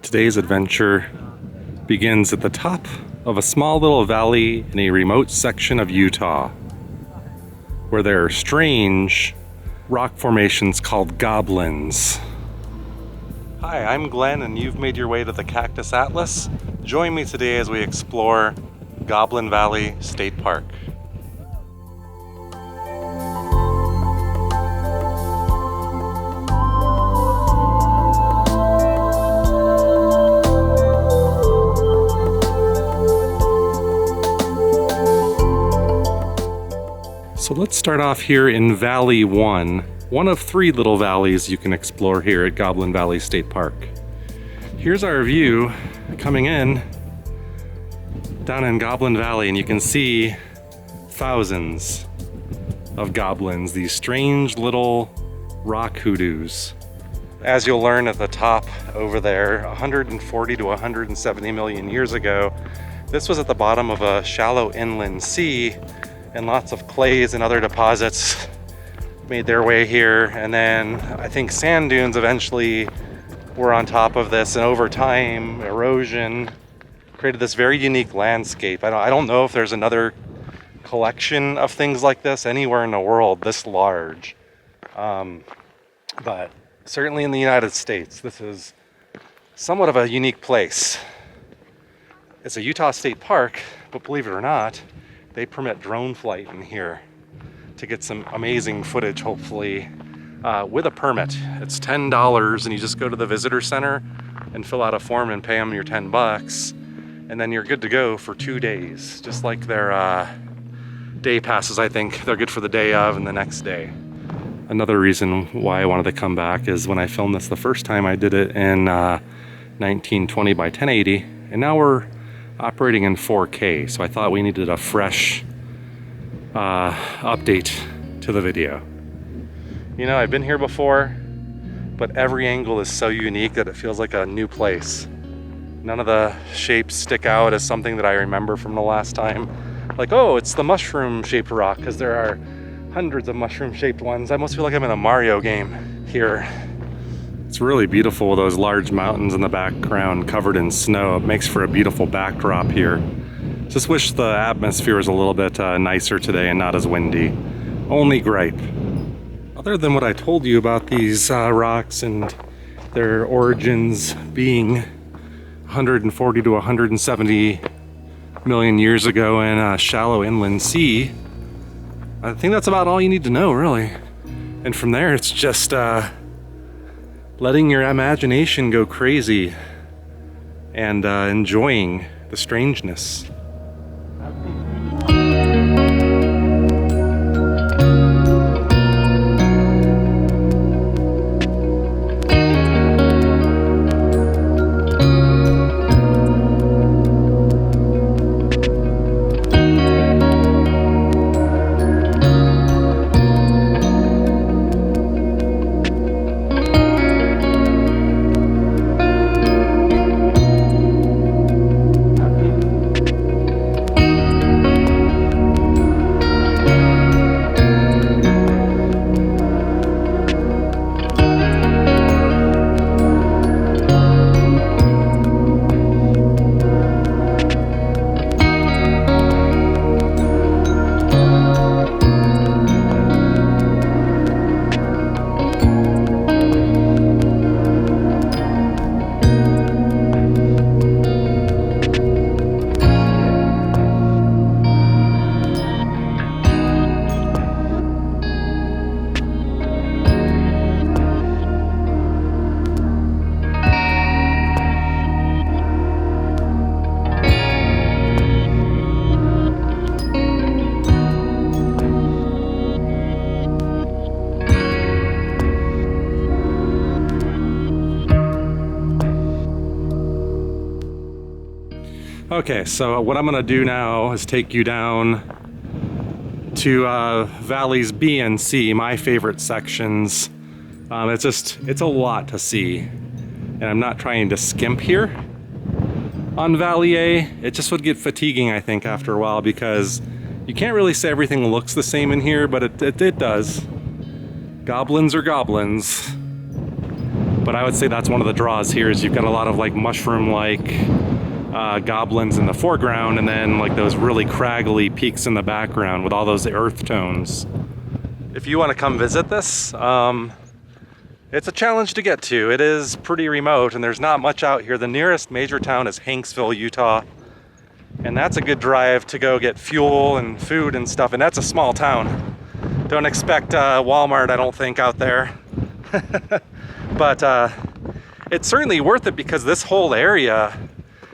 Today's adventure begins at the top of a small little valley in a remote section of Utah, where there are strange rock formations called goblins. Hi, I'm Glenn, and you've made your way to the Cactus Atlas. Join me today as we explore Goblin Valley State Park. So let's start off here in Valley 1, one of 3 little valleys you can explore here at Goblin Valley State Park. Here's our view coming in down in Goblin Valley, and you can see thousands of goblins, these strange little rock hoodoos. As you'll learn at the top over there, 140 to 170 million years ago, this was at the bottom of a shallow inland sea, and lots of clays and other deposits made their way here. And then I think sand dunes eventually were on top of this, and over time, erosion created this very unique landscape. I don't know if there's another collection of things like this anywhere in the world this large. But certainly in the United States, this is somewhat of a unique place. It's a Utah State Park, but believe it or not, they permit drone flight in here to get some amazing footage, hopefully, with a permit. It's $10, and you just go to the visitor center and fill out a form and pay them your $10, and then you're good to go for 2 days, just like their day passes. I think they're good for the day of and the next day. Another reason why I wanted to come back is when I filmed this the first time, I did it in 1920 by 1080, and now we're operating in 4K, so I thought we needed a fresh update to the video. You know, I've been here before, but every angle is so unique that it feels like a new place. None of the shapes stick out as something that I remember from the last time. Like, oh, it's the mushroom-shaped rock, because there are hundreds of mushroom-shaped ones. I almost feel like I'm in a Mario game here. It's really beautiful with those large mountains in the background covered in snow. It makes for a beautiful backdrop here. Just wish the atmosphere was a little bit nicer today and not as windy. Only gripe. Other than what I told you about these rocks and their origins being 140 to 170 million years ago in a shallow inland sea, I think that's about all you need to know, really. And from there, it's just letting your imagination go crazy and enjoying the strangeness. Okay, so what I'm gonna do now is take you down to Valleys B and C, my favorite sections. It's a lot to see, and I'm not trying to skimp here on Valley A. It just would get fatiguing, I think, after a while, because you can't really say everything looks the same in here, but it does. Goblins are goblins. But I would say that's one of the draws here is you've got a lot of like mushroom-like goblins in the foreground, and then like those really craggly peaks in the background with all those earth tones. If you want to come visit this, it's a challenge to get to. It is pretty remote and there's not much out here. The nearest major town is Hanksville, Utah. And that's a good drive to go get fuel and food and stuff. And that's a small town. Don't expect Walmart, I don't think, out there. But it's certainly worth it because this whole area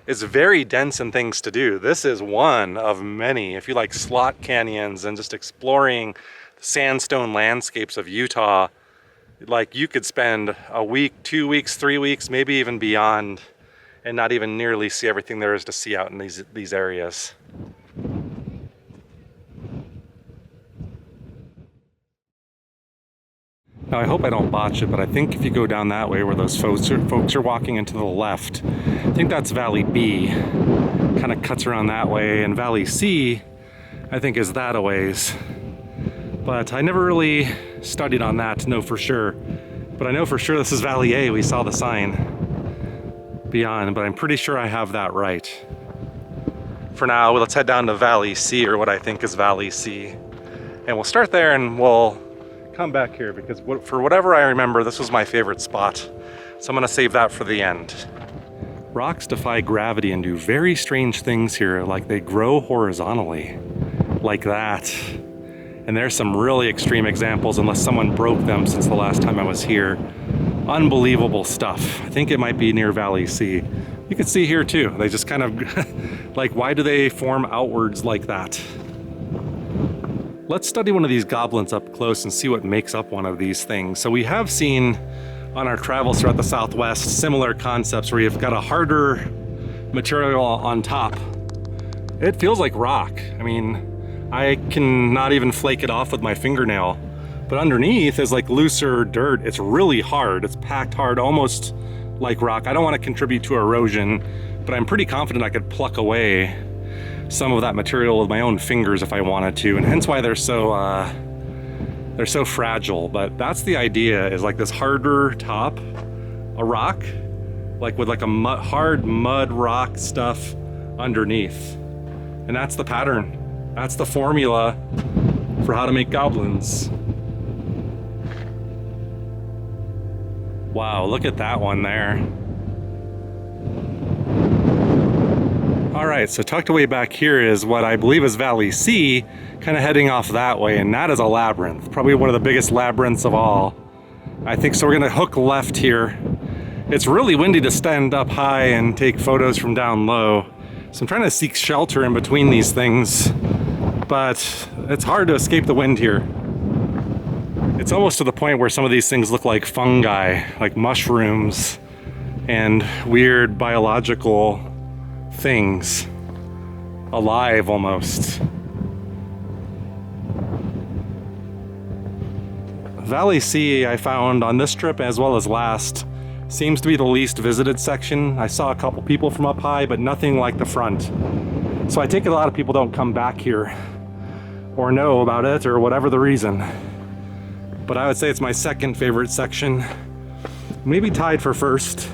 is very dense in things to do. This is one of many. If you like slot canyons and just exploring the sandstone landscapes of Utah, like you could spend a week, 2 weeks, 3 weeks, maybe even beyond, and not even nearly see everything there is to see out in these areas. Now I hope I don't botch it, but I think if you go down that way where those folks are walking into the left, I think that's Valley B. Kind of cuts around that way, and Valley C, I think, is that a ways. But I never really studied on that to know for sure. But I know for sure this is Valley A. We saw the sign beyond, but I'm pretty sure I have that right. For now, let's head down to Valley C, or what I think is Valley C. And we'll start there and we'll come back here because for whatever I remember, this was my favorite spot. So I'm gonna save that for the end. Rocks defy gravity and do very strange things here, like they grow horizontally, like that. And there's some really extreme examples, unless someone broke them since the last time I was here. Unbelievable stuff. I think it might be near Valley C. You can see here too, they just kind of, like, why do they form outwards like that? Let's study one of these goblins up close and see what makes up one of these things. So we have seen on our travels throughout the Southwest similar concepts where you've got a harder material on top. It feels like rock. I mean, I can not even flake it off with my fingernail. But underneath is like looser dirt. It's really hard. It's packed hard, almost like rock. I don't want to contribute to erosion, but I'm pretty confident I could pluck away some of that material with my own fingers if I wanted to, and hence why they're so fragile. But that's the idea, is like this harder top, a rock, like with like a hard mud rock stuff underneath. And that's the pattern. That's the formula for how to make goblins. Wow, look at that one there. All right, so tucked away back here is what I believe is Valley C, kind of heading off that way, and that is a labyrinth, probably one of the biggest labyrinths of all. I think so. We're gonna hook left here. It's really windy to stand up high and take photos from down low, so I'm trying to seek shelter in between these things, but it's hard to escape the wind here. It's almost to the point where some of these things look like fungi, like mushrooms and weird biological things, alive almost. Valley C, I found on this trip as well as last, seems to be the least visited section. I saw a couple people from up high, but nothing like the front. So I take it a lot of people don't come back here or know about it or whatever the reason. But I would say it's my second favorite section, maybe tied for first,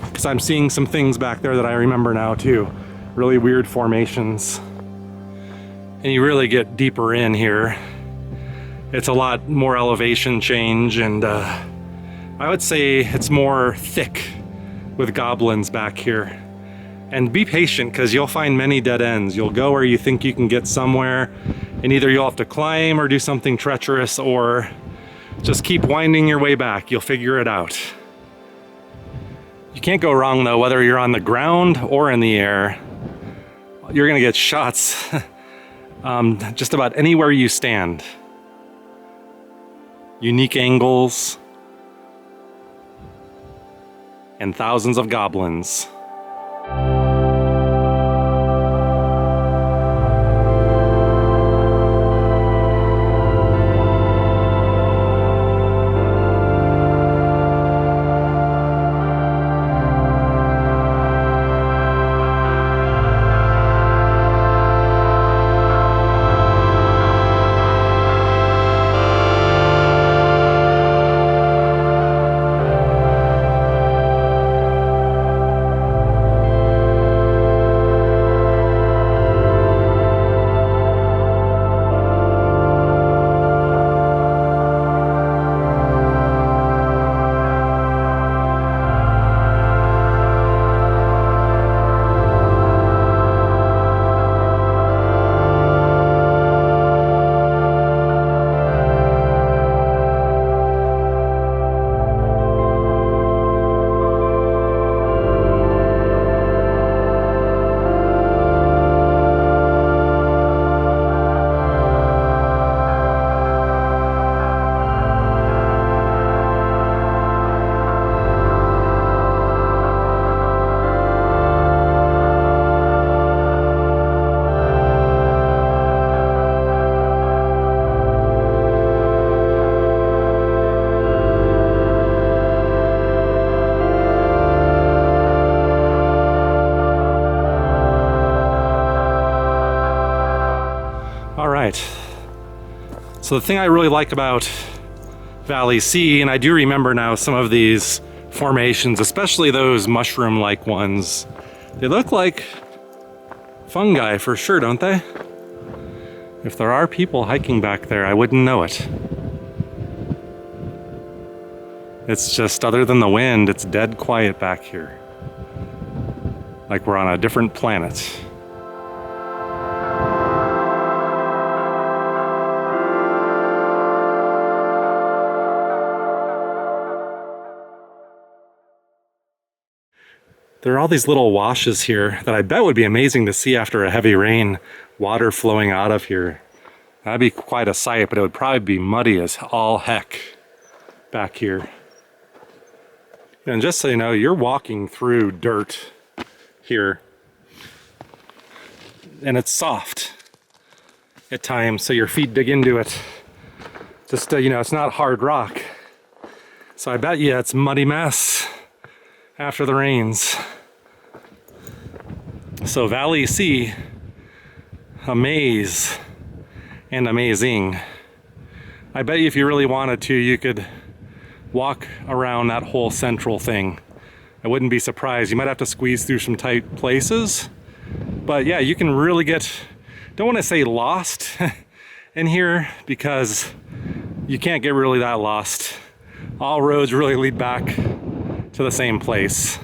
because I'm seeing some things back there that I remember now too. Really weird formations. And you really get deeper in here. It's a lot more elevation change, and I would say it's more thick with goblins back here. And be patient, because you'll find many dead ends. You'll go where you think you can get somewhere, and either you'll have to climb or do something treacherous, or just keep winding your way back. You'll figure it out. You can't go wrong though, whether you're on the ground or in the air. You're gonna get shots just about anywhere you stand. Unique angles and thousands of goblins. So the thing I really like about Valley C, and I do remember now some of these formations, especially those mushroom-like ones, they look like fungi for sure, don't they? If there are people hiking back there, I wouldn't know it. It's just, other than the wind, it's dead quiet back here. Like we're on a different planet. There are all these little washes here that I bet would be amazing to see after a heavy rain, water flowing out of here. That'd be quite a sight, but it would probably be muddy as all heck back here. And just so you know, you're walking through dirt here, and it's soft at times, so your feet dig into it. Just, you know, it's not hard rock. So I bet you it's a muddy mess after the rains. So Valley C, a maze and amazing. I bet you if you really wanted to, you could walk around that whole central thing. I wouldn't be surprised. You might have to squeeze through some tight places, but yeah, you can really get, don't want to say lost in here, because you can't get really that lost. All roads really lead back to the same place.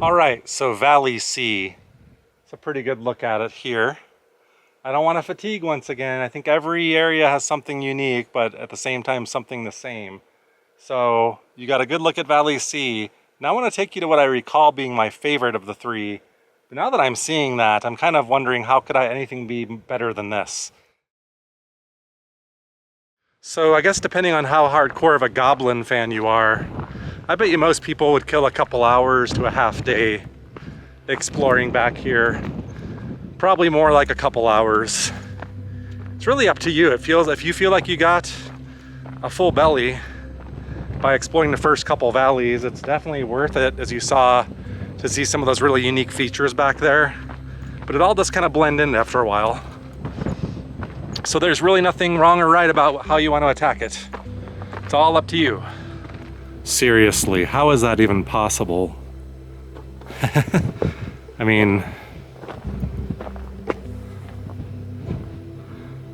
All right, so Valley C, it's a pretty good look at it here. I don't want to fatigue once again. I think every area has something unique, but at the same time, something the same. So you got a good look at Valley C. Now I want to take you to what I recall being my favorite of the three. But now that I'm seeing that, I'm kind of wondering, how could anything be better than this? So I guess depending on how hardcore of a Goblin fan you are, I bet you most people would kill a couple hours to a half day exploring back here. Probably more like a couple hours. It's really up to you. It feels, if you feel like you got a full belly by exploring the first couple valleys, it's definitely worth it, as you saw, to see some of those really unique features back there. But it all does kind of blend in after a while. So there's really nothing wrong or right about how you want to attack it. It's all up to you. Seriously, how is that even possible? I mean,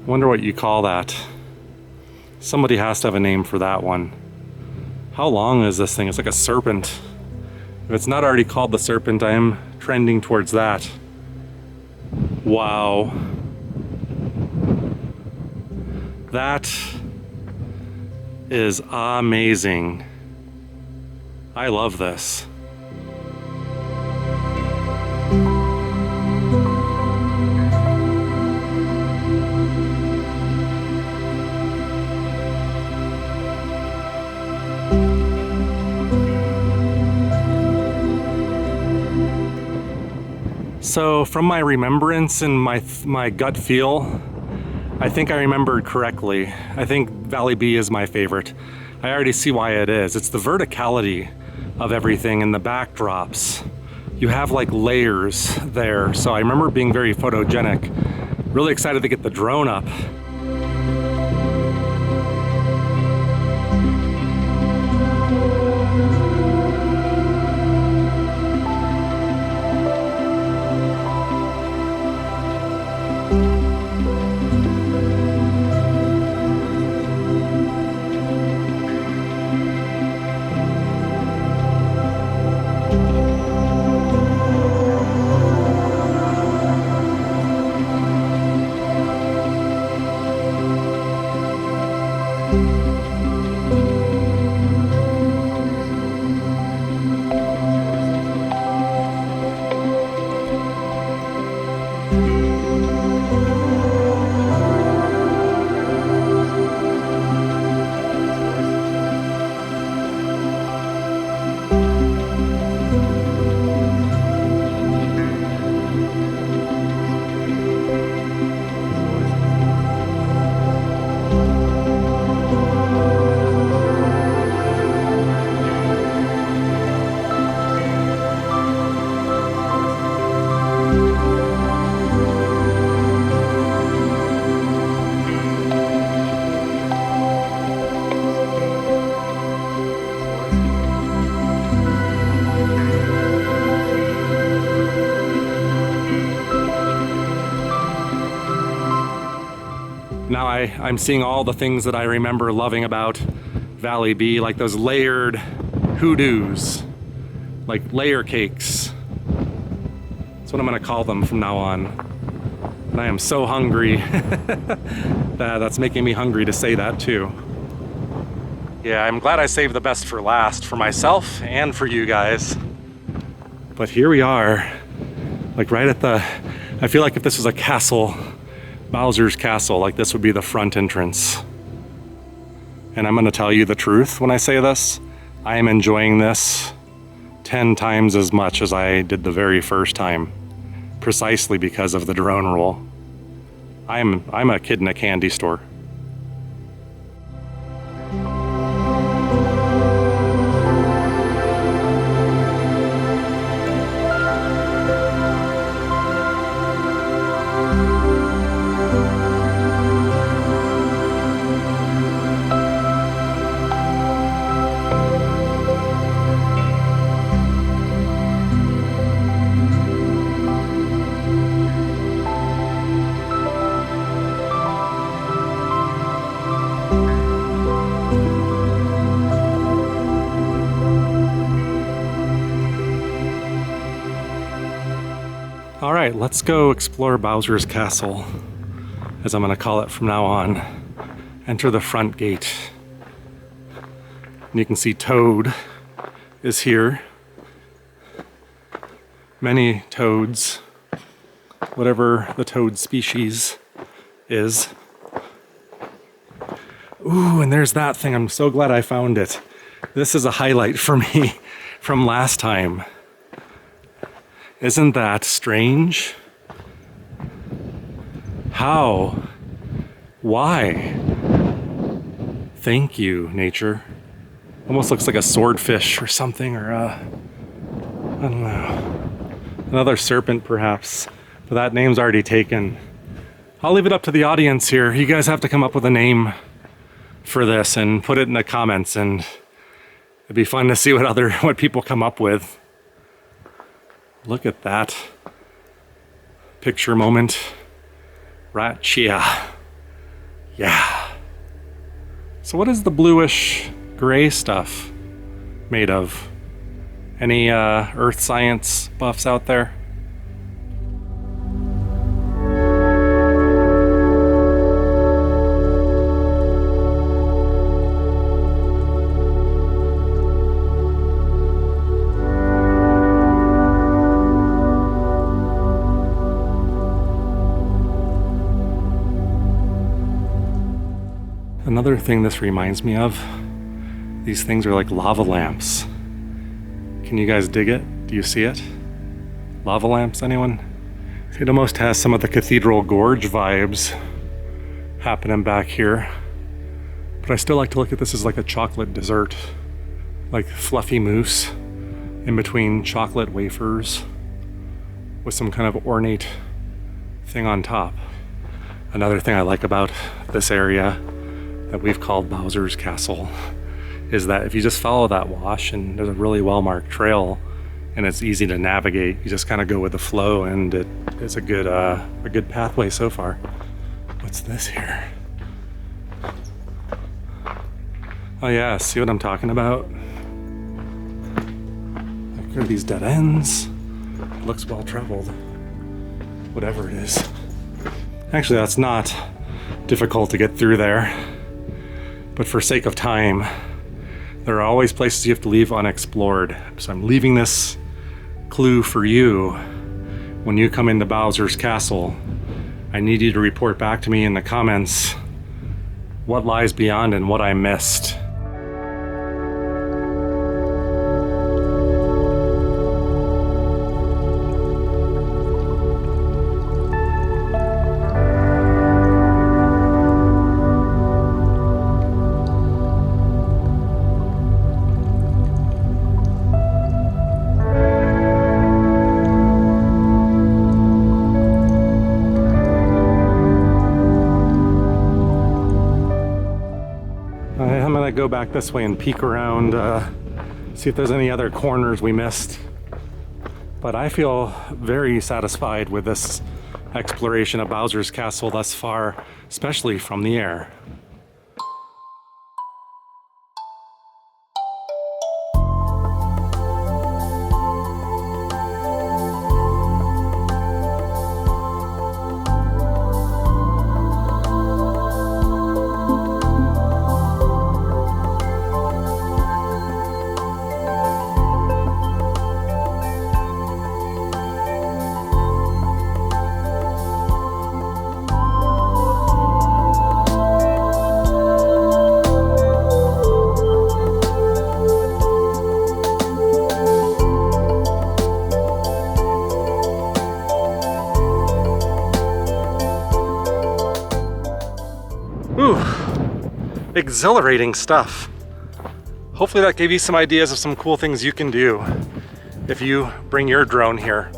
wonder what you call that. Somebody has to have a name for that one. How long is this thing? It's like a serpent. If it's not already called the serpent, I am trending towards that. Wow. That is amazing. I love this. So from my remembrance and my gut feel, I think I remembered correctly. I think Valley B is my favorite. I already see why it is. It's the verticality of everything and the backdrops. You have like layers there. So I remember being very photogenic. Really excited to get the drone up. I'm seeing all the things that I remember loving about Valley B, like those layered hoodoos, like layer cakes. That's what I'm gonna call them from now on. And I am so hungry. That's making me hungry to say that too. Yeah, I'm glad I saved the best for last, for myself and for you guys. But here we are, like right at the, I feel like if this was a castle, Bowser's Castle, like this would be the front entrance. And I'm gonna tell you the truth when I say this. I am enjoying this 10 times as much as I did the very first time, precisely because of the drone rule. I'm a kid in a candy store. All right, let's go explore Bowser's Castle, as I'm gonna call it from now on. Enter the front gate. And you can see Toad is here. Many toads, whatever the toad species is. Ooh, and there's that thing. I'm so glad I found it. This is a highlight for me from last time. Isn't that strange? How? Why? Thank you, nature. Almost looks like a swordfish or something, or I don't know. Another serpent, perhaps. But that name's already taken. I'll leave it up to the audience here. You guys have to come up with a name for this and put it in the comments, and it'd be fun to see what people come up with. Look at that picture moment. Ratchia. Yeah. So what is the bluish gray stuff made of? Any earth science buffs out there? Another thing this reminds me of, these things are like lava lamps. Can you guys dig it? Do you see it? Lava lamps, anyone? It almost has some of the Cathedral Gorge vibes happening back here. But I still like to look at this as like a chocolate dessert, like fluffy mousse in between chocolate wafers with some kind of ornate thing on top. Another thing I like about this area that we've called Bowser's Castle is that if you just follow that wash, and there's a really well-marked trail and it's easy to navigate, you just kind of go with the flow, and it's a good pathway so far. What's this here? Oh yeah, see what I'm talking about? Like, are these dead ends? It looks well traveled. Whatever it is. Actually, that's not difficult to get through there. But for sake of time, there are always places you have to leave unexplored. So I'm leaving this clue for you. When you come into Bowser's Castle, I need you to report back to me in the comments what lies beyond and what I missed. I'm gonna go back this way and peek around, see if there's any other corners we missed. But I feel very satisfied with this exploration of Bowser's Castle thus far, especially from the air. Ooh, exhilarating stuff. Hopefully that gave you some ideas of some cool things you can do if you bring your drone here.